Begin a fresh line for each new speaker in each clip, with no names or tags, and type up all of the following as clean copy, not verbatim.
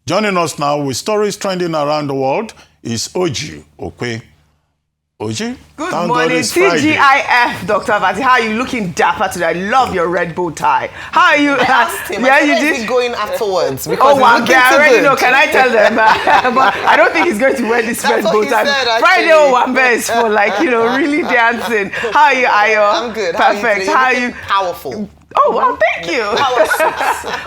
Joining us now with stories trending around the world is OjyOkpe. Oji?
Good morning, TGIF, Dr. Vati. How are you looking dapper today? I love your red bow tie. How are you?
I asked him,
yeah, you did?
Going afterwards.
Oh, wow, they already know. Can I tell them? But I don't think he's going to wear this red bow tie. Friday Owambe is for really dancing. How are you, Ayo?
I'm good.
Perfect.
How are you? Powerful.
Oh, well, thank you.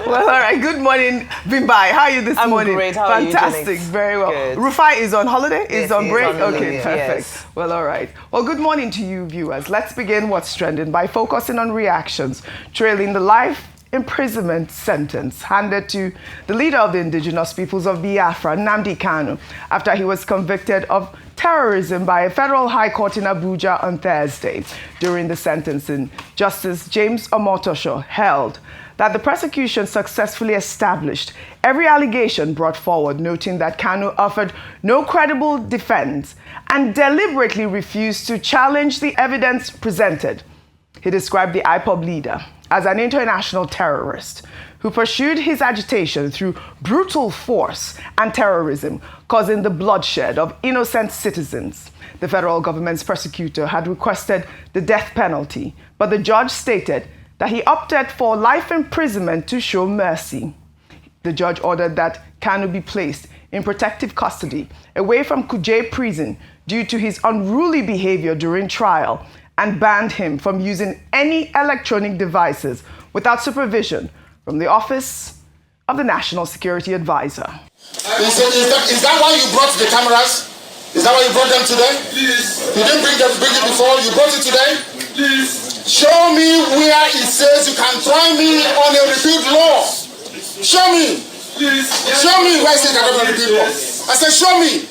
Well, all right. Good morning, Bimbai. How are you this morning?
I'm great. How are you doing?
Fantastic. Very well.
Good.
Rufai is on holiday?
Yes,
is on break?
On
okay, perfect.
Yes.
Well, all right. Well, good morning to you, viewers. Let's begin what's trending by focusing on reactions trailing the life imprisonment sentence handed to the leader of the Indigenous peoples of Biafra, Nnamdi Kanu, after he was convicted of terrorism by a federal high court in Abuja on Thursday. During the sentencing, Justice James Omotosho held that the prosecution successfully established every allegation brought forward, noting that Kanu offered no credible defense and deliberately refused to challenge the evidence presented. He described the IPOB leader as an international terrorist who pursued his agitation through brutal force and terrorism, causing the bloodshed of innocent citizens. The federal government's prosecutor had requested the death penalty, but the judge stated that he opted for life imprisonment to show mercy. The judge ordered that Kanu be placed in protective custody away from Kuje prison due to his unruly behavior during trial, and banned him from using any electronic devices without supervision from the Office of the National Security Advisor.
Is that why you brought the cameras? Is that why you brought them today? Please. You didn't bring it before, you brought it today? Please. Show me where it says you can try me on a repeat law. Show me. Please. Show me where it says you can try me on a repeat law. I said, show me.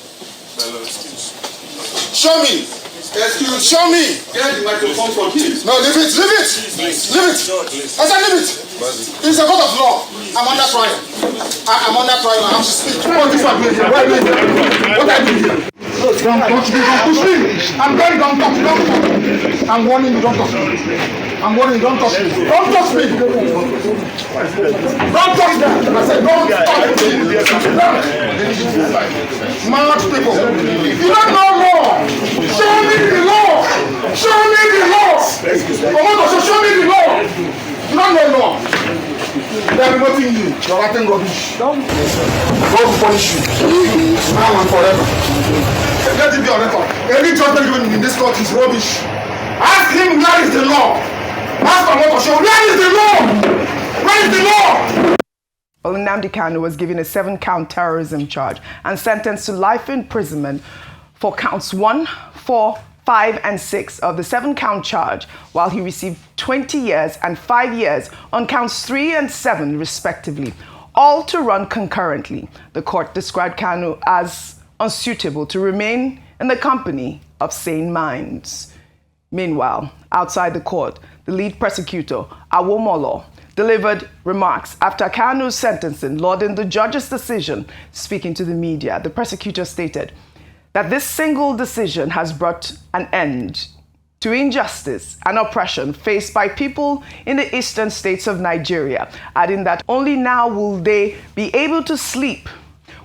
Show me. Excuse, show me. Get the microphone from him. No, leave it. Leave it. Leave it. I said leave it. It's a court of law. I'm under trial. I'm under trial. I have to speak. What is happening here? What are you doing here? Don't touch me. Don't push me. I'm very don't touch me. Don't touch me. I'm warning you. Don't touch me. I'm warning you. Don't touch me. Don't touch me. Don't touch me. I said don't touch me. Mad people. You don't know law. Show me the law. Show me the law. Show me the law. You don't know law. They are remoting you. You are acting rubbish. God will punish you. Now and forever. Let it be on record. Any judgment given in this court is rubbish. Ask him where is the law. Ask Omotosho, where is the law? Where is the law?
Well, Nnamdi Kanu was given a 7-count terrorism charge and sentenced to life imprisonment for counts 1, 4, 5, and 6 of the 7-count charge, while he received 20 years and 5 years on counts 3 and 7, respectively, all to run concurrently. The court described Kanu as unsuitable to remain in the company of sane minds. Meanwhile, outside the court, the lead prosecutor, Awomolo, delivered remarks after Kanu's sentencing, lauding the judge's decision. Speaking to the media, the prosecutor stated that this single decision has brought an end to injustice and oppression faced by people in the eastern states of Nigeria, adding that only now will they be able to sleep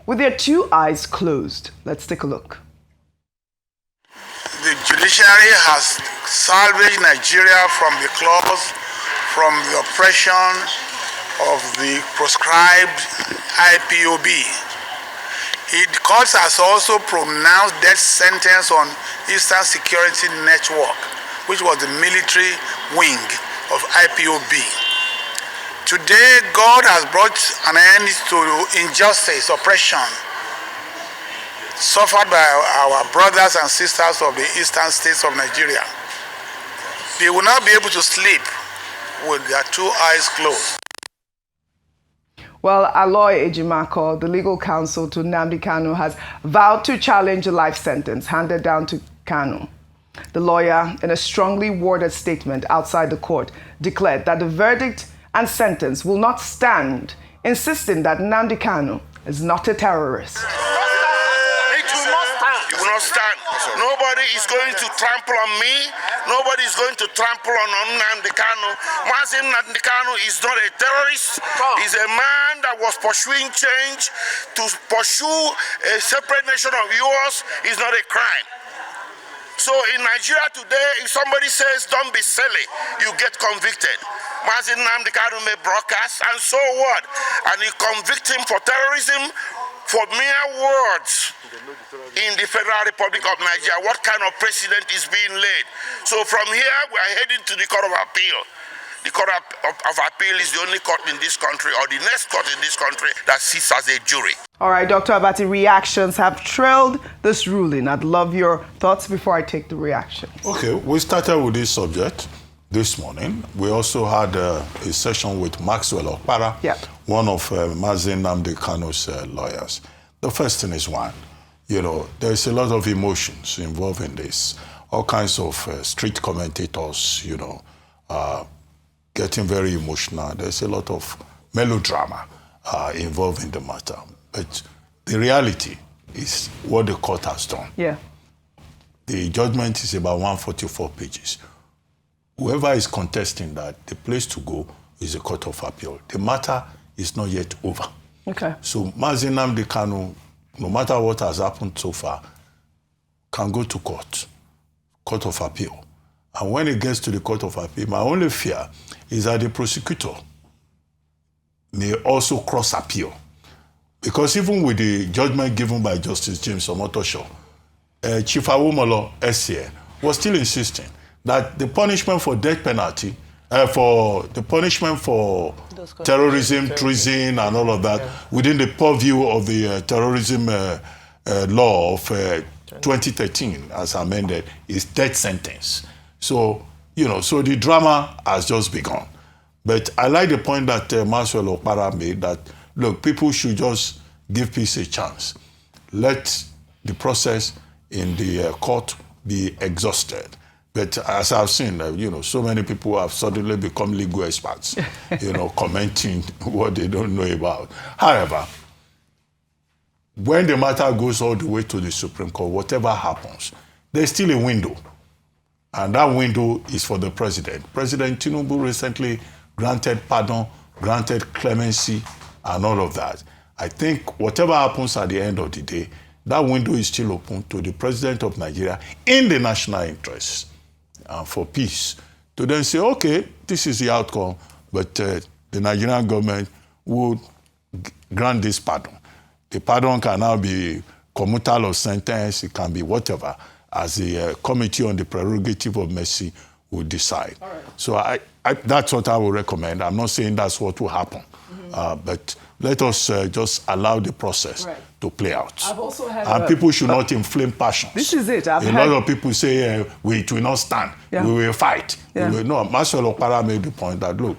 with their 2 eyes closed. Let's take a look.
The judiciary has salvaged Nigeria from the claws, from the oppression of the proscribed IPOB. The court has also pronounced death sentence on Eastern Security Network, which was the military wing of IPOB. Today, God has brought an end to injustice, oppression, suffered by our brothers and sisters of the eastern states of Nigeria. They will not be able to sleep with their 2 eyes closed.
Well, Aloy Ejimakor, the legal counsel to Nnamdi Kanu, has vowed to challenge the life sentence handed down to Kanu. The lawyer, in a strongly worded statement outside the court, declared that the verdict and sentence will not stand, insisting that Nnamdi Kanu is not a terrorist.
It will not stand. No Nobody is going to trample on me. Nobody is going to trample on Nnamdi Kanu. Nnamdi Kanu is not a terrorist. He's a man that was pursuing change. To pursue a separate nation of yours is not a crime. So in Nigeria today, if somebody says, don't be silly, you get convicted. Nnamdi Kanu may broadcast, and so what? And you convict him for terrorism for mere words in the Federal Republic of Nigeria. What kind of precedent is being laid? So from here, we are heading to the Court of Appeal. The Court of Appeal is the only court in this country, or the next court in this country, that sits as a jury.
All right, Dr. Abati, reactions have trailed this ruling. I'd love your thoughts before I take the reactions.
Okay, we started with this subject this morning. We also had a session with Maxwell Kwara, one of Nnamdi Kanu's lawyers. The first thing is one, there's a lot of emotions involved in this. All kinds of street commentators, getting very emotional. There's a lot of melodrama involved in the matter. But the reality is what the court has done.
Yeah.
The judgment is about 144 pages. Whoever is contesting that, the place to go is the Court of Appeal. The matter is not yet over.
Okay.
So Nnamdi Kanu, no matter what has happened so far, can go to court of Appeal. And when it gets to the Court of Appeal, my only fear is that the prosecutor may also cross appeal. Because even with the judgment given by Justice James Omotosho, Chief Awomolo SCA was still insisting that the punishment for death penalty, for the punishment for terrorism, treason, and all of that, within the purview of the terrorism law of 2013, as amended, is death sentence. So, so the drama has just begun. But I like the point that Maxwell Kwara made that, look, people should just give peace a chance. Let the process in the court be exhausted. But as I've seen, so many people have suddenly become legal experts, commenting what they don't know about. However, when the matter goes all the way to the Supreme Court, whatever happens, there's still a window. And that window is for the president. President Tinubu recently granted pardon, granted clemency, and all of that. I think whatever happens at the end of the day, that window is still open to the president of Nigeria in the national interest and for peace. To then say, okay, this is the outcome, but the Nigerian government would grant this pardon. The pardon can now be commutal of sentence, it can be whatever, as the Committee on the Prerogative of Mercy will decide. Right. So that's what I would recommend. I'm not saying that's what will happen, but let us just allow the process to play out.
I've also heard
and people should not inflame passions.
This is it.
A lot of people say, it will not stand. We will fight.
Yeah.
No, Maxwell Kwara made the point that, look,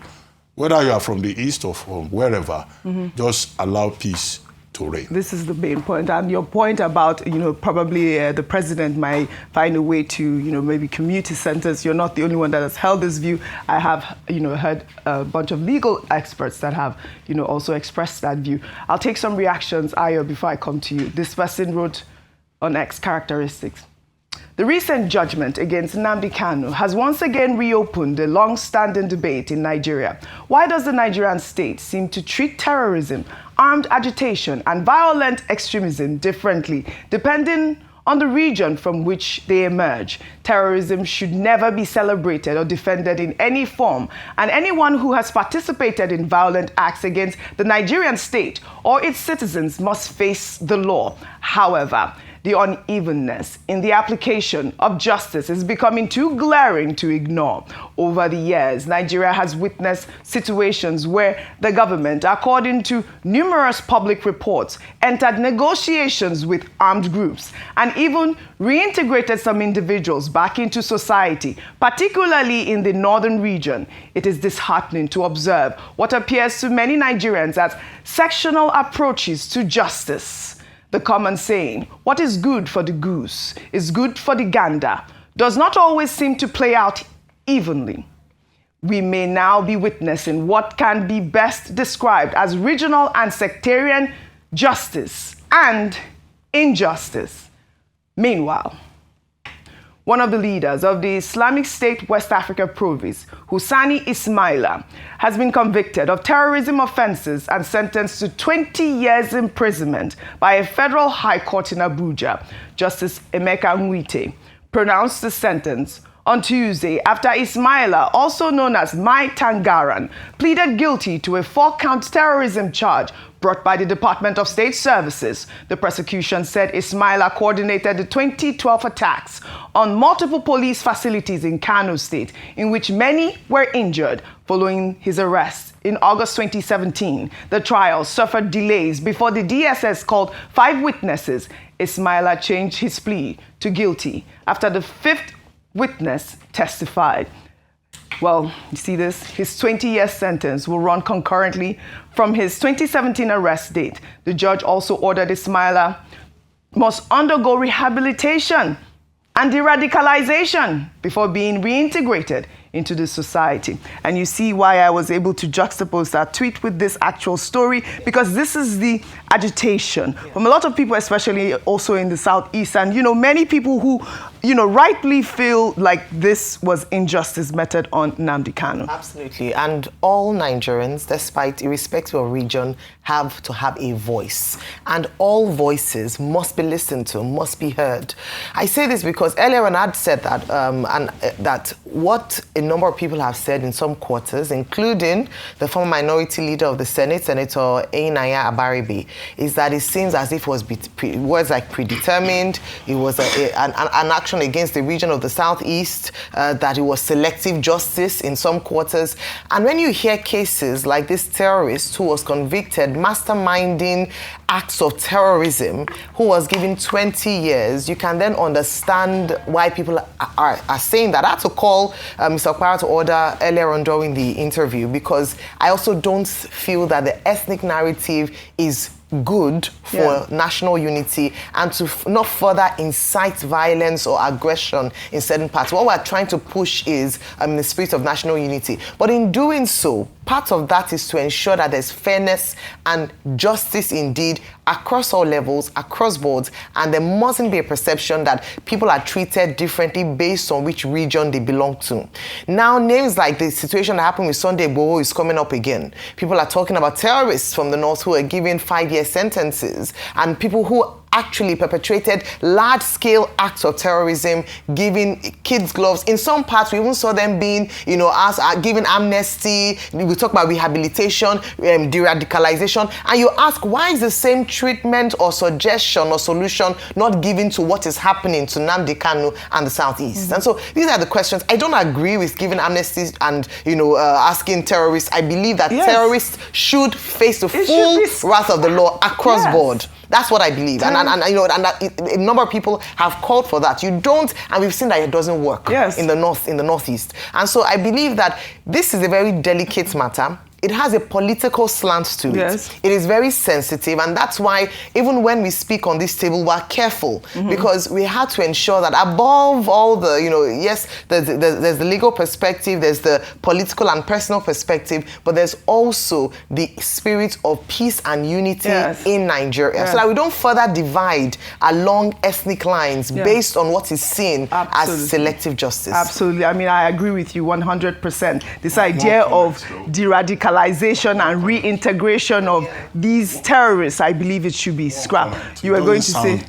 whether you are from the east or from wherever, just allow peace to reign.
This is the main point. And your point about, probably the president might find a way to, maybe community centers. You're not the only one that has held this view. I have, heard a bunch of legal experts that have, also expressed that view. I'll take some reactions, Ayo, before I come to you. This person wrote on X characteristics. The recent judgment against Nnamdi Kanu has once again reopened a long-standing debate in Nigeria. Why does the Nigerian state seem to treat terrorism, armed agitation, and violent extremism differently, depending on the region from which they emerge? Terrorism should never be celebrated or defended in any form, and anyone who has participated in violent acts against the Nigerian state or its citizens must face the law. However, the unevenness in the application of justice is becoming too glaring to ignore. Over the years, Nigeria has witnessed situations where the government, according to numerous public reports, entered negotiations with armed groups and even reintegrated some individuals back into society, particularly in the northern region. It is disheartening to observe what appears to many Nigerians as sectional approaches to justice. The common saying, what is good for the goose is good for the gander, does not always seem to play out evenly. We may now be witnessing what can be best described as regional and sectarian justice and injustice. Meanwhile, one of the leaders of the Islamic State West Africa province, Hussaini Ismaila, has been convicted of terrorism offences and sentenced to 20 years imprisonment by a federal high court in Abuja. Justice Emeka Nwite pronounced the sentence on Tuesday after Ismaila, also known as Mai Tangaran, pleaded guilty to a 4-count terrorism charge brought by the Department of State Services. The prosecution said Ismaila coordinated the 2012 attacks on multiple police facilities in Kano State, in which many were injured following his arrest. In August 2017, the trial suffered delays before the DSS called 5 witnesses. Ismaila changed his plea to guilty after the 5th witness testified. Well, you see this? His 20-year sentence will run concurrently from his 2017 arrest date. The judge also ordered Ismaila must undergo rehabilitation and de-radicalization before being reintegrated into the society. And you see why I was able to juxtapose that tweet with this actual story, because this is the agitation from a lot of people, especially also in the Southeast. And, you know, many people who, you know, rightly feel like this was injustice meted on Nnamdi Kanu.
Absolutely. And all Nigerians, despite irrespective of region, have to have a voice. And all voices must be listened to, must be heard. I say this because earlier on I'd said that, that what a number of people have said in some quarters, including the former minority leader of the Senate, Senator Einaya Abaribe, is that it seems as if it was words like predetermined, it was an action against the region of the Southeast, that it was selective justice in some quarters. And when you hear cases like this terrorist who was convicted, masterminding acts of terrorism, who was given 20 years, you can then understand why people are saying that. I had to call Mr. Kwara to order earlier on during the interview, because I also don't feel that the ethnic narrative is good for national unity and to not further incite violence or aggression in certain parts. What we're trying to push is the spirit of national unity. But in doing so, part of that is to ensure that there's fairness and justice indeed across all levels, across boards, and there mustn't be a perception that people are treated differently based on which region they belong to. Now, names like the situation that happened with Sunday Igboho is coming up again. People are talking about terrorists from the north who are given 5-year sentences, and people who actually perpetrated large-scale acts of terrorism, giving kids gloves. In some parts, we even saw them being, you know, given amnesty. We talk about rehabilitation, de-radicalization, and you ask, why is the same treatment or suggestion or solution not given to what is happening to Nnamdi Kanu and the Southeast? And so these are the questions. I don't agree with giving amnesty and, you know, asking terrorists. I believe that terrorists should face the full wrath of the law across board. That's what I believe, and you know, and that a number of people have called for that. You don't, and we've seen that it doesn't work in the northeast. And so I believe that this is a very delicate matter. It has a political slant to it. It is very sensitive, and that's why even when we speak on this table, we're careful, because we have to ensure that above all the, you know, yes, there's the legal perspective, there's the political and personal perspective, but there's also the spirit of peace and unity in Nigeria, so that we don't further divide along ethnic lines based on what is seen as selective justice.
Absolutely. I mean, I agree with you 100%. This idea of de-radicalization and reintegration of these terrorists, I believe it should be scrapped. You were going to say,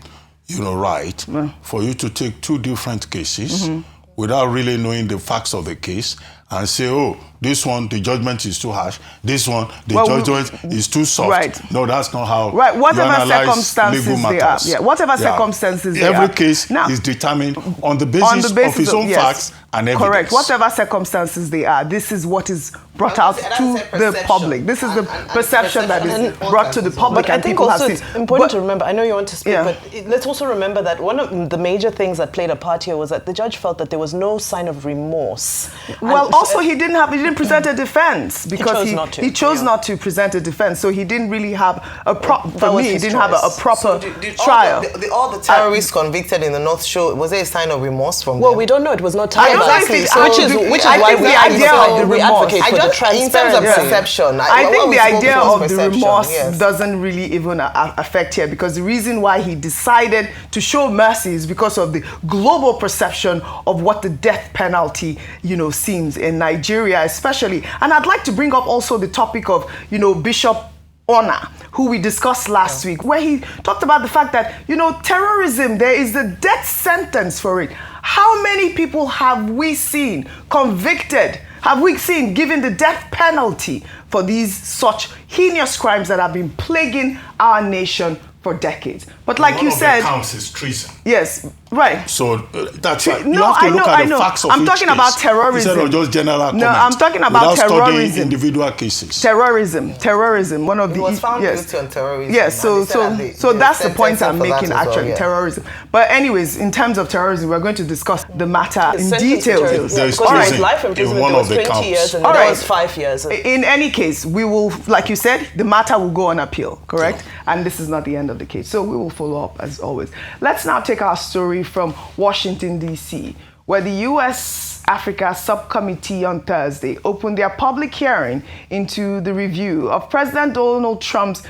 you know, right, for you to take 2 different cases without really knowing the facts of the case and say, oh, this one, the judgment is too harsh. This one, the judgment is too soft. No, that's not how
whatever
you analyze
circumstances
legal matters.
they are. Whatever circumstances they are.
Every case is determined on the basis of its own facts and evidence.
Correct. Whatever circumstances they are, this is what is brought out to the public. This is the perception that is brought to the public.
But I think also it's important to remember, I know you want to speak, but let's also remember that one of the major things that played a part here was that the judge felt that there was no sign of remorse.
Well, also he didn't didn't present a defense because he chose not to present a defense. So he didn't really have a he didn't have a proper trial.
All the terrorists convicted in the North Shore, was there a sign of remorse from them?
Well, we don't know. It was not
I
time.
don't think
Which is why we advocate for the transparency.
In terms of perception,
I think the idea of the remorse doesn't really even affect here, because the reason why he decided to show mercy is because of the global perception of what the death penalty, seems in Nigeria especially. And I'd like to bring up also the topic of, Bishop Ona, who we discussed last week, where he talked about the fact that, terrorism, there is the death sentence for it. How many people have we seen convicted, given the death penalty for these such heinous crimes that have been plaguing our nation for decades? But like you said,
one of the counts is treason.
Yes, right.
So that's right.
No,
you have to
I
look
know,
at the facts of
I'm
each
talking
case
about terrorism.
Instead of just general comment.
No, I'm talking about
without
terrorism.
studying individual cases.
Terrorism. One of
he was found guilty on terrorism.
Yes, so that's the point I'm making actually, terrorism. But anyways, in terms of terrorism, we're going to discuss the matter in detail.
There's
treason life imprisonment
in one of the
20
counts.
years and that was 5 years.
In any case, we will, like you said, the matter will go on appeal, correct? Yeah. And this is not the end of the case. So we will follow up as always. Let's now take our story from Washington, D.C., where the U.S.-Africa Subcommittee on Thursday opened their public hearing into the review of President Donald Trump's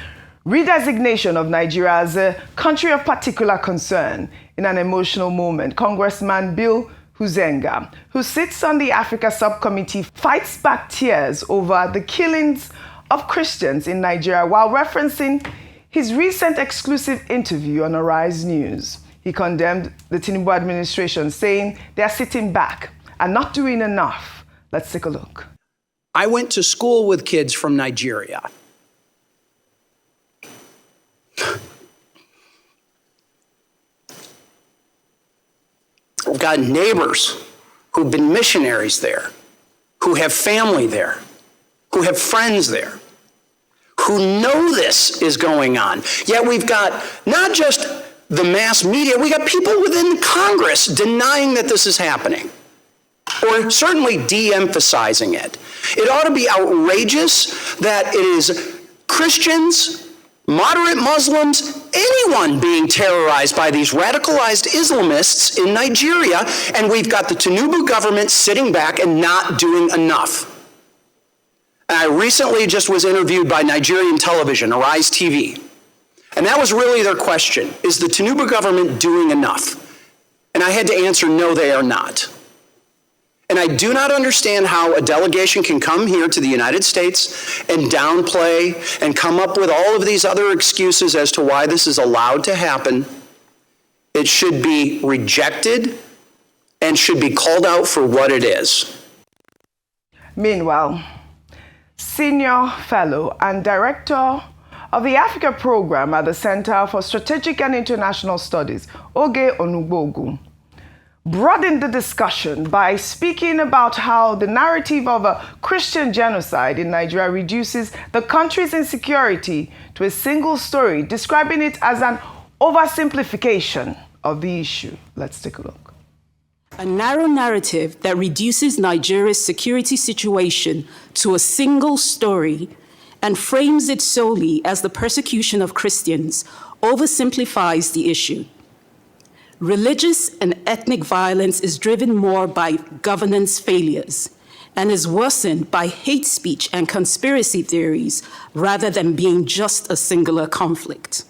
redesignation of Nigeria as a country of particular concern. In an emotional moment, Congressman Bill Huizenga, who sits on the Africa Subcommittee, fights back tears over the killings of Christians in Nigeria while referencing his recent exclusive interview on Arise News. He condemned the Tinubu administration, saying they are sitting back and not doing enough. Let's take a look.
I went to school with kids from Nigeria. I've got neighbors who've been missionaries there, who have family there, who have friends there, who know this is going on. Yet we've got not just the mass media, we got people within Congress denying that this is happening, or certainly de-emphasizing it. It ought to be outrageous that it is Christians, moderate Muslims, anyone being terrorized by these radicalized Islamists in Nigeria, and we've got the Tinubu government sitting back and not doing enough. I recently just was interviewed by Nigerian television, Arise TV, and that was really their question. Is the Tinubu government doing enough? And I had to answer, no, they are not. And I do not understand how a delegation can come here to the United States and downplay and come up with all of these other excuses as to why this is allowed to happen. It should be rejected and should be called out for what it is.
Meanwhile, Senior Fellow and Director of the Africa Program at the Center for Strategic and International Studies, Oge Onugbogu, broadened the discussion by speaking about how the narrative of a Christian genocide in Nigeria reduces the country's insecurity to a single story, describing it as an oversimplification of the issue. Let's take a look.
A narrow narrative that reduces Nigeria's security situation to a single story and frames it solely as the persecution of Christians oversimplifies the issue. Religious and ethnic violence is driven more by governance failures and is worsened by hate speech and conspiracy theories rather than being just a singular conflict.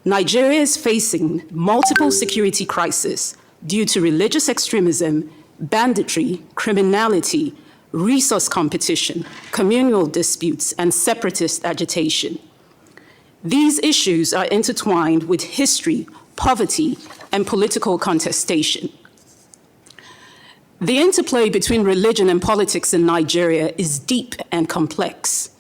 Nigeria is facing multiple security crises due to religious extremism, banditry, criminality, resource competition, communal disputes, and separatist agitation. These issues are intertwined with history, poverty, and political contestation. The interplay between religion and politics in Nigeria is deep and complex.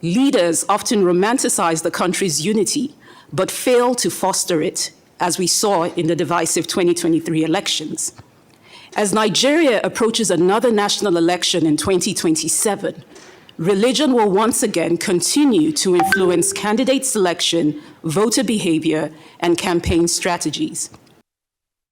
Leaders often romanticize the country's unity, but fail to foster it, as we saw in the divisive 2023 elections. As Nigeria approaches another national election in 2027, religion will once again continue to influence candidate selection, voter behavior, and campaign strategies.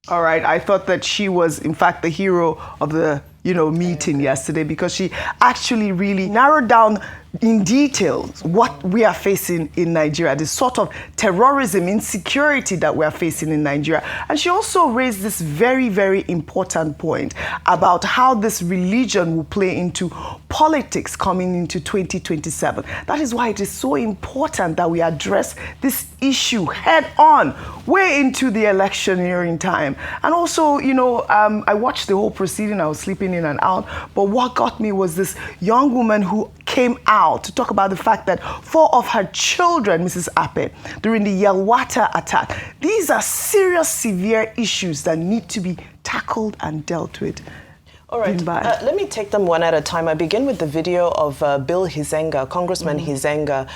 All right, I thought that she was, in fact, the hero of the meeting yesterday, because she actually really narrowed down in detail what we are facing in Nigeria, the sort of terrorism, insecurity that we are facing in Nigeria. And she also raised this very, very important point about how this religion will play into politics coming into 2027. That is why it is so important that we address this issue head on, way into the electioneering time. And also, I watched the whole proceeding. I was sleeping in and out. But what got me was this young woman who came out to talk about the fact that 4 of her children, Mrs. Ape, during the Yelwata attack, these are serious, severe issues that need to be tackled and dealt with.
All right, let me take them one at a time. I begin with the video of Bill Huizenga, Congressman Huizenga,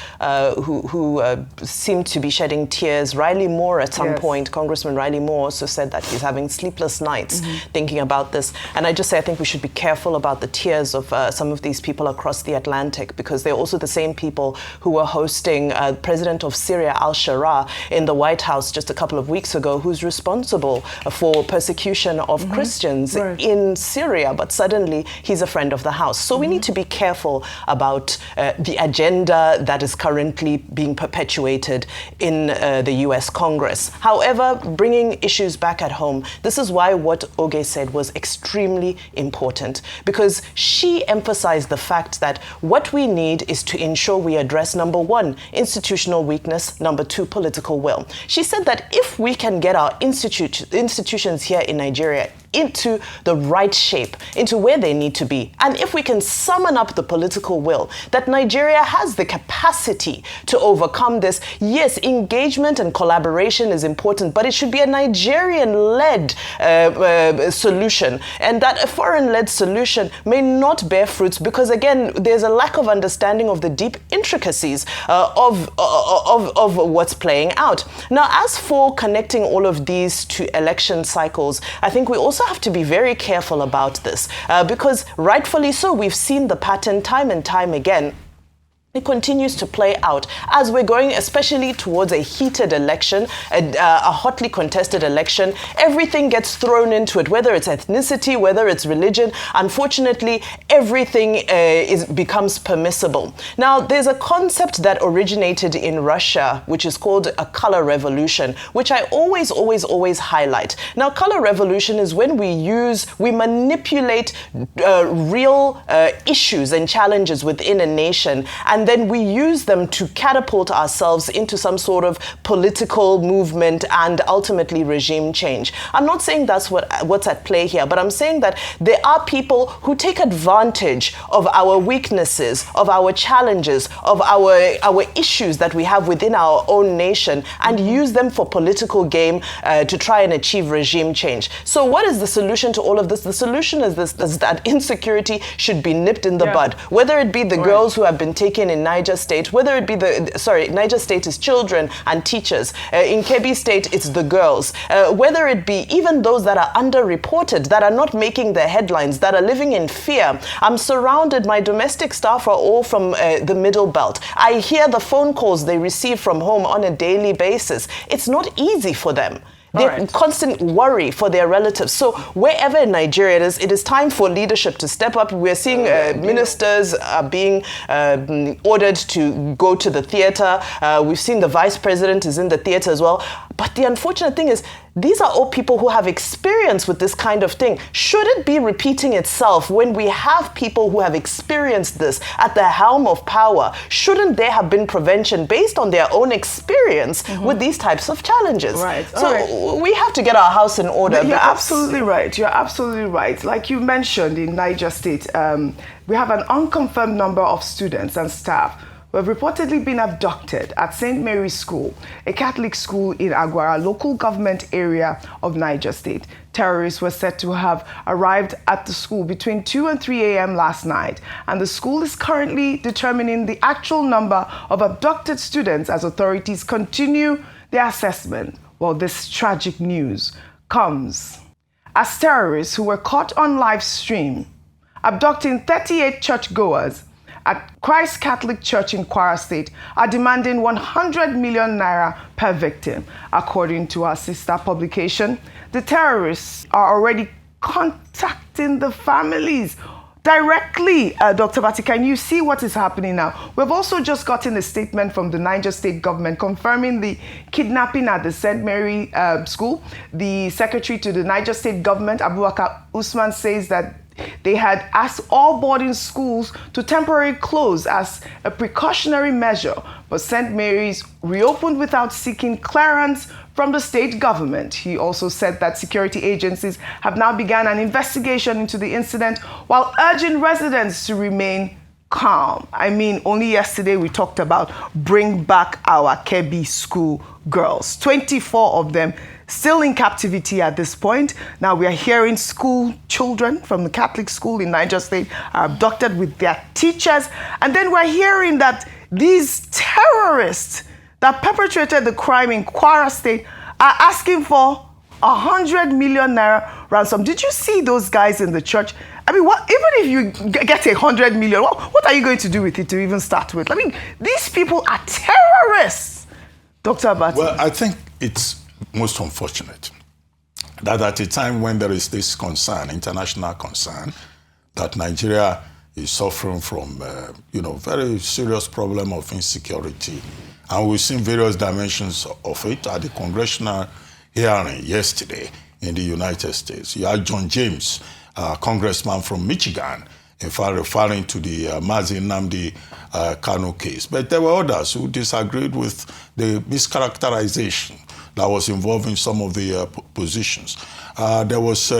who seemed to be shedding tears. Riley Moore, at some point, Congressman Riley Moore also said that he's having sleepless nights thinking about this. And I just say I think we should be careful about the tears of some of these people across the Atlantic, because they're also the same people who were hosting President of Syria, al-Shara, in the White House just a couple of weeks ago, who's responsible for persecution of Christians in Syria. But suddenly he's a friend of the house. So we need to be careful about the agenda that is currently being perpetuated in the US Congress. However, bringing issues back at home, this is why what Oge said was extremely important, because she emphasized the fact that what we need is to ensure we address, number 1, institutional weakness, number 2, political will. She said that if we can get our institutions here in Nigeria into the right shape, into where they need to be, and if we can summon up the political will, that Nigeria has the capacity to overcome this. Yes, engagement and collaboration is important, but it should be a Nigerian-led solution, and that a foreign-led solution may not bear fruits because, again, there's a lack of understanding of the deep intricacies of what's playing out. Now, as for connecting all of these to election cycles, I think we also have to be very careful about this because rightfully so, we've seen the pattern time and time again. It continues to play out as we're going, especially towards a heated election, a hotly contested election. Everything gets thrown into it, whether it's ethnicity, whether it's religion. Unfortunately, everything becomes permissible. Now, there's a concept that originated in Russia, which is called a color revolution, which I always highlight. Now, color revolution is when we manipulate real issues and challenges within a nation, and then we use them to catapult ourselves into some sort of political movement and ultimately regime change. I'm not saying that's what's at play here, but I'm saying that there are people who take advantage of our weaknesses, of our challenges, of our issues that we have within our own nation and use them for political game to try and achieve regime change. So what is the solution to all of this? The solution is that insecurity should be nipped in the bud, whether it be the girls who have been taken in Niger State, whether it be Niger State is children and teachers. In Kebbi State, it's the girls. Whether it be even those that are underreported, that are not making the headlines, that are living in fear. I'm surrounded, my domestic staff are all from the Middle Belt. I hear the phone calls they receive from home on a daily basis. It's not easy for them. They constant worry for their relatives. So wherever in Nigeria it is time for leadership to step up. We're seeing ministers are being ordered to go to the theater. We've seen the vice president is in the theater as well. But the unfortunate thing is, these are all people who have experience with this kind of thing. Should it be repeating itself when we have people who have experienced this at the helm of power? Shouldn't there have been prevention based on their own experience with these types of challenges? Right. So we have to get our house in order.
You're absolutely right. You're absolutely right. Like you mentioned in Niger State, we have an unconfirmed number of students and staff who have reportedly been abducted at St. Mary's School, a Catholic school in Kwara, local government area of Niger State. Terrorists were said to have arrived at the school between 2 and 3 a.m. last night, and the school is currently determining the actual number of abducted students as authorities continue their assessment. Well, this tragic news comes as terrorists who were caught on live stream abducting 38 churchgoers at Christ Catholic Church in Kwara State are demanding 100 million naira per victim. According to our sister publication, the terrorists are already contacting the families directly. Dr. Bati, can you see what is happening now? We've also just gotten a statement from the Niger state government confirming the kidnapping at the St. Mary school. The secretary to the Niger state government, Abubakar Usman, says that they had asked all boarding schools to temporarily close as a precautionary measure, but St. Mary's reopened without seeking clearance from the state government. He also said that security agencies have now begun an investigation into the incident while urging residents to remain calm. I mean, only yesterday we talked about bring back our Kebbi school girls. 24 of them still in captivity at this point. Now we are hearing school children from the Catholic school in Niger State are abducted with their teachers. And then we're hearing that these terrorists that perpetrated the crime in Kwara State are asking for 100 million naira ransom. Did you see those guys in the church? I mean, what, even if you get 100 million, what are you going to do with it to even start with? I mean, these people are terrorists. Dr. Abati.
Well, I think it's most unfortunate that at a time when there is this concern, international concern, that Nigeria is suffering from, very serious problem of insecurity. And we've seen various dimensions of it at the congressional hearing yesterday in the United States. You had John James, congressman from Michigan, in fact referring to the Nnamdi Kanu case. But there were others who disagreed with the mischaracterization that was involving some of the positions. There was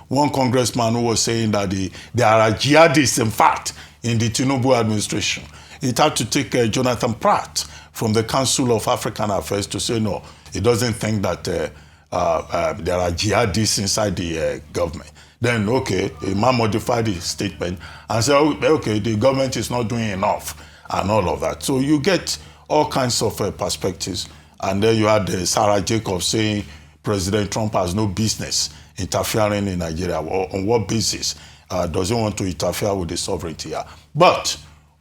one congressman who was saying that there are jihadists, in fact, in the Tinubu administration. It had to take Jonathan Pratt from the Council of African Affairs to say, no, he doesn't think that there are jihadists inside the government. Then, okay, the man modified his statement and said, okay, the government is not doing enough and all of that. So you get all kinds of perspectives. And then you had Sarah Jacobs saying President Trump has no business interfering in Nigeria. On what basis does he want to interfere with the sovereignty here? But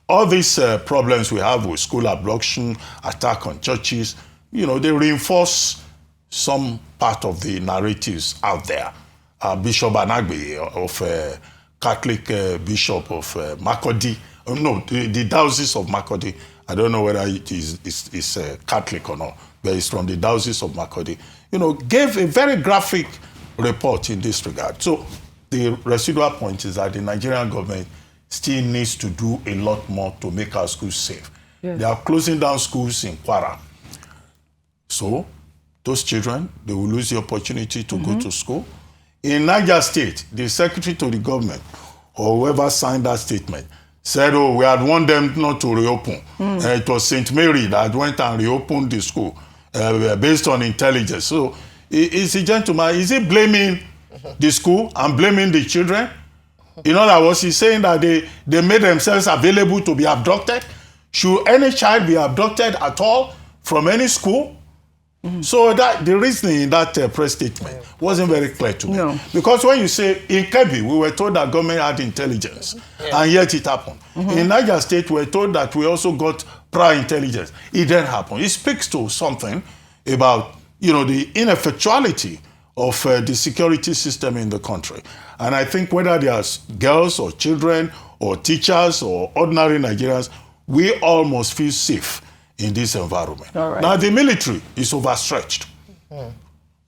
all these problems we have with school abduction, attack on churches, they reinforce some part of the narratives out there. Bishop Anagbe of Catholic Bishop of Makurdi, the Diocese of Makurdi, I don't know whether it is Catholic or not, but it's from the Diocese of Makurdi, gave a very graphic report in this regard. So the residual point is that the Nigerian government still needs to do a lot more to make our schools safe. Yes. They are closing down schools in Kwara. So those children, they will lose the opportunity to go to school. In Niger State, the secretary to the government, or whoever signed that statement, said, we had warned them not to reopen. It was St. Mary that went and reopened the school based on intelligence. So is the gentleman, is he blaming the school and blaming the children? In other words, he's saying that they made themselves available to be abducted. Should any child be abducted at all from any school? So that the reasoning in that press statement wasn't very clear to me. No. Because when you say in Kebbi, we were told that government had intelligence, and yet it happened. In Niger State, we were told that we also got prior intelligence. It didn't happen. It speaks to something about the ineffectuality of the security system in the country. And I think whether they are girls or children or teachers or ordinary Nigerians, we all must feel safe in this environment. Right. Now, the military is overstretched.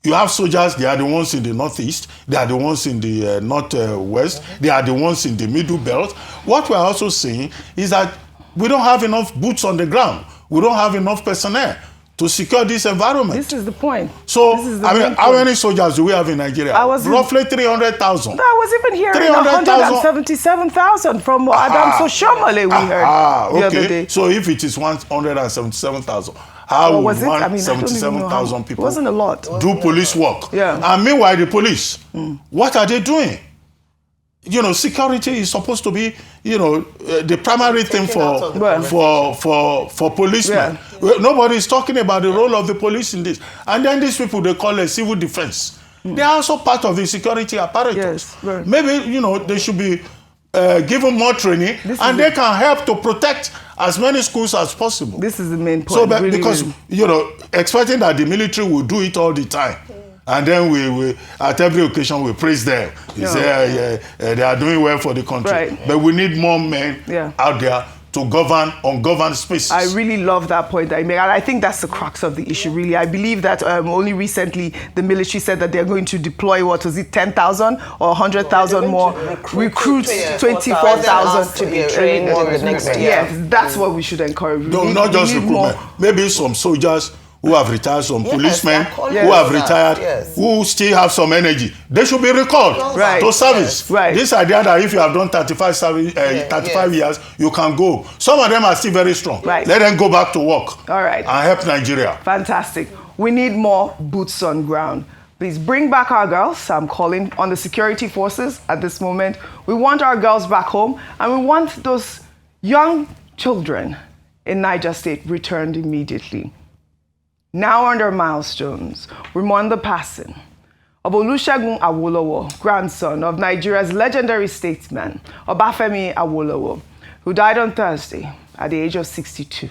You have soldiers, they are the ones in the northeast, they are the ones in the northwest, they are the ones in the middle belt. What we're also seeing is that we don't have enough boots on the ground. We don't have enough personnel to secure this environment.
This is the point.
So, how many soldiers do we have in Nigeria? Roughly 300,000.
I was even hearing 177,000 from Adam Soshomole we heard the other day.
So if it is 177,000, how would 177,000 people
wasn't a lot.
Do police work?
Yeah.
And meanwhile, the police, what are they doing? Security is supposed to be, the primary thing for policemen. Yeah. Nobody is talking about the role of the police in this. And then these people, they call it civil defense. They are also part of the security apparatus.
Yes, right.
Maybe, they should be given more training, and they can help to protect as many schools as possible.
This is the main point.
So, because, expecting that the military will do it all the time, And then we at every occasion, we praise them. We say, they are doing well for the country.
Right.
But we need more men out there to govern ungoverned spaces.
I really love that point that you make. And I think that's the crux of the issue, really. I believe that only recently the military said that they're going to deploy, what was it, 10,000 or 100,000 more recruits, 24,000
to be trained in the next year.
Yes, that's what we should encourage.
No, not just recruitment. Maybe some soldiers who have retired, some policemen who have retired, who still have some energy. They should be recalled to service. This idea that if you have done 35 years, you can go. Some of them are still very strong. Let them go back to work and help Nigeria.
Fantastic. We need more boots on ground. Please bring back our girls. I'm calling on the security forces at this moment. We want our girls back home, and we want those young children in Niger State returned immediately. Now under milestones, we mourn the passing of Olusegun Awolowo, grandson of Nigeria's legendary statesman, Obafemi Awolowo, who died on Thursday at the age of 62.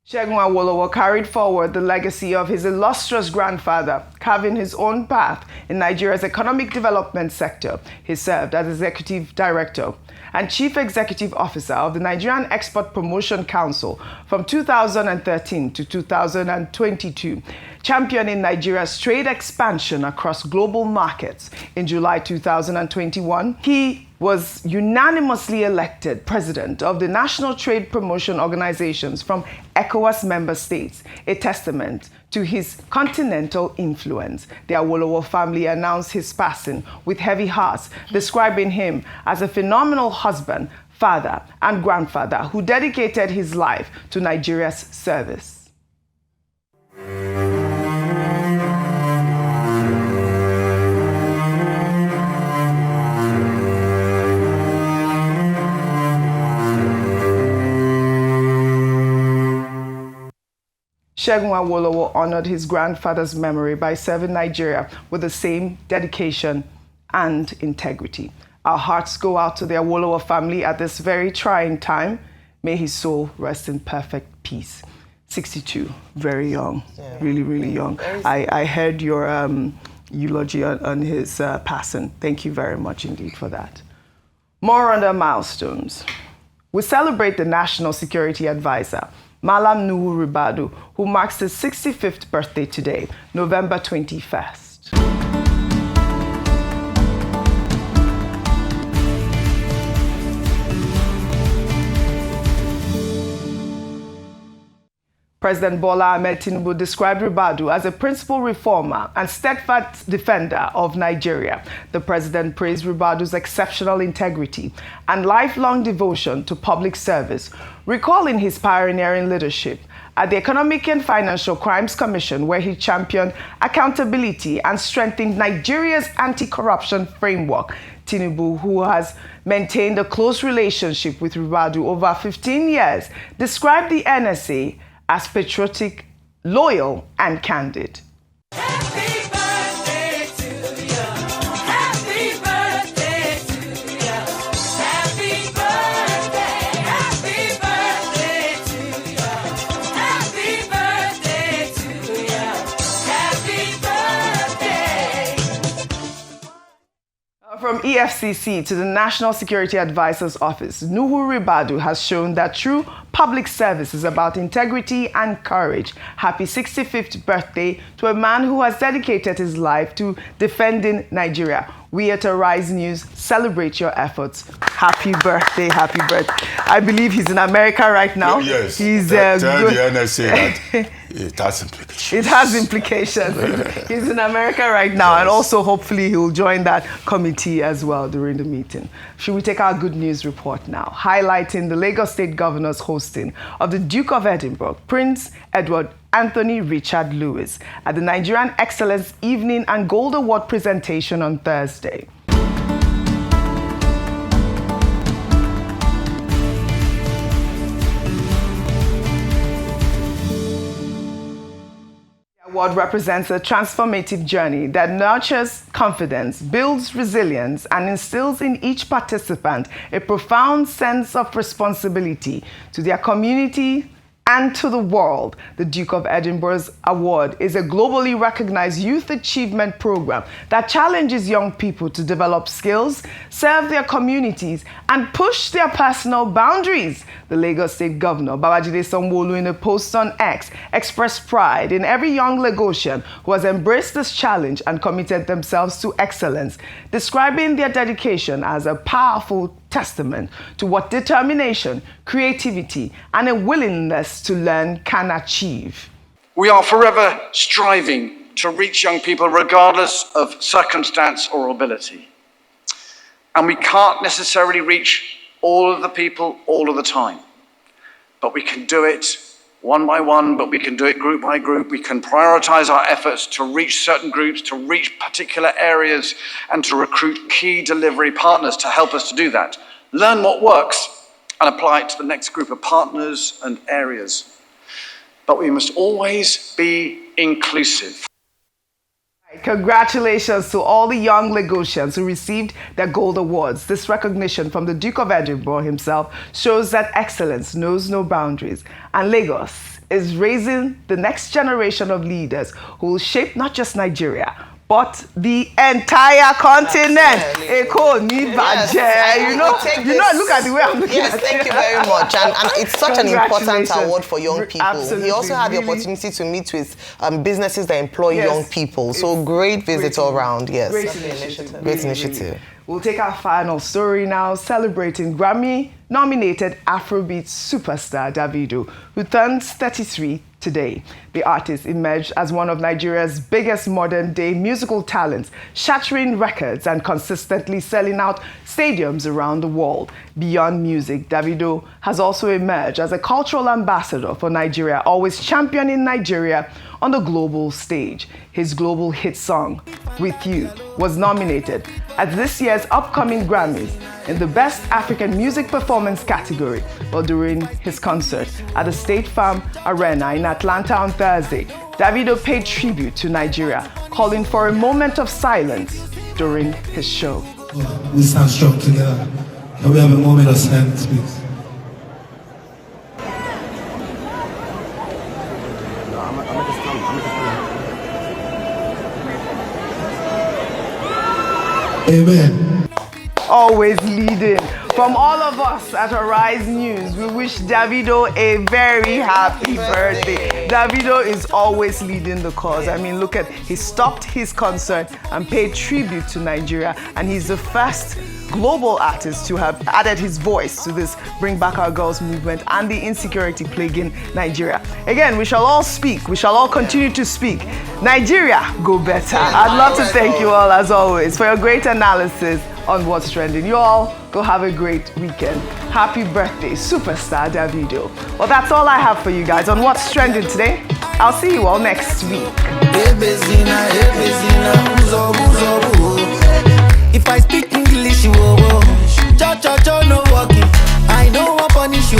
Segun Awolowo carried forward the legacy of his illustrious grandfather, carving his own path in Nigeria's economic development sector. He served as Executive Director and Chief Executive Officer of the Nigerian Export Promotion Council from 2013 to 2022, championing Nigeria's trade expansion across global markets. In July 2021, he was unanimously elected president of the National Trade Promotion Organizations from ECOWAS member states, a testament to his continental influence. The Awolowo family announced his passing with heavy hearts, describing him as a phenomenal husband, father, and grandfather who dedicated his life to Nigeria's service. Segun Awolowo honored his grandfather's memory by serving Nigeria with the same dedication and integrity. Our hearts go out to the Awolowo family at this very trying time. May his soul rest in perfect peace. 62, very young, really, really young. I heard your eulogy on his passing. Thank you very much indeed for that. More on the milestones. We celebrate the National Security Advisor, Malam Nuhu Ribadu, who marks his 65th birthday today, November 21st. President Bola Ahmed Tinubu described Ribadu as a principal reformer and steadfast defender of Nigeria. The president praised Ribadu's exceptional integrity and lifelong devotion to public service, recalling his pioneering leadership at the Economic and Financial Crimes Commission, where he championed accountability and strengthened Nigeria's anti-corruption framework. Tinubu, who has maintained a close relationship with Ribadu over 15 years, described the NSA as patriotic, loyal, and candid.
Happy birthday to you. Happy birthday to you. Happy birthday. Happy birthday to you. Happy birthday to you. Happy birthday.
From EFCC to the National Security Advisor's Office, Nuhu Ribadu has shown that true public service is about integrity and courage. Happy 65th birthday to a man who has dedicated his life to defending Nigeria. We at Arise News celebrate your efforts. Happy birthday, happy birthday. I believe he's in America right now.
Yes,
he's
tell the NSA that it has implications.
It has implications. He's in America right now, and also hopefully he'll join that committee as well during the meeting. Should we take our good news report now, highlighting the Lagos State Governor's hosting of the Duke of Edinburgh, Prince Edward Anthony Richard Lewis, at the Nigerian Excellence Evening and Gold Award presentation on Thursday. Award represents a transformative journey that nurtures confidence, builds resilience, and instills in each participant a profound sense of responsibility to their community and to the world. The Duke of Edinburgh's award is a globally recognized youth achievement program that challenges young people to develop skills, serve their communities, and push their personal boundaries. The Lagos State Governor, Babajide Sanwo-Olu, in a post on X, expressed pride in every young Lagosian who has embraced this challenge and committed themselves to excellence, describing their dedication as a powerful testament to what determination, creativity, and a willingness to learn can achieve.
We are forever striving to reach young people regardless of circumstance or ability. And we can't necessarily reach all of the people all of the time. But we can do it one by one, but we can do it group by group. We can prioritize our efforts to reach certain groups, to reach particular areas, and to recruit key delivery partners to help us to do that. Learn what works and apply it to the next group of partners and areas. But we must always be inclusive.
Congratulations to all the young Lagosians who received their gold awards. This recognition from the Duke of Edinburgh himself shows that excellence knows no boundaries, and Lagos is raising the next generation of leaders who will shape not just Nigeria, but the entire continent. Eko ni baje. You know, look at the way I'm looking at it.
Yes, thank you very much. And it's such an important award for young people.
Absolutely.
He also had the opportunity to meet with businesses that employ young people. So great visit all around. Yes.
Great initiative.
Great initiative.
We'll take our final story now, celebrating Grammy-nominated Afrobeat superstar Davido, who turns 33 today. The artist emerged as one of Nigeria's biggest modern-day musical talents, shattering records and consistently selling out stadiums around the world. Beyond music, Davido has also emerged as a cultural ambassador for Nigeria, always championing Nigeria on the global stage. His global hit song, With You, was nominated at this year's upcoming Grammys in the Best African Music Performance category, while during his concert at the State Farm Arena in Atlanta on Thursday, Davido paid tribute to Nigeria, calling for a moment of silence during his show.
We stand strong together. Can we have a moment of silence, please? Amen.
Always leading. From all of us at Arise News, we wish Davido a very happy birthday. Davido is always leading the cause. I mean, look at, he stopped his concert and paid tribute to Nigeria, and he's the first global artist to have added his voice to this Bring Back Our Girls movement and the insecurity plaguing Nigeria. Again, we shall all speak. We shall all continue to speak. Nigeria, go better. I'd love to thank you all, as always, for your great analysis on what's trending. You all go have a great weekend. Happy birthday, superstar Davido. Well, that's all I have for you guys on what's trending today. I'll see you all next week.
If I speak English, you no walking. I don't want punish you.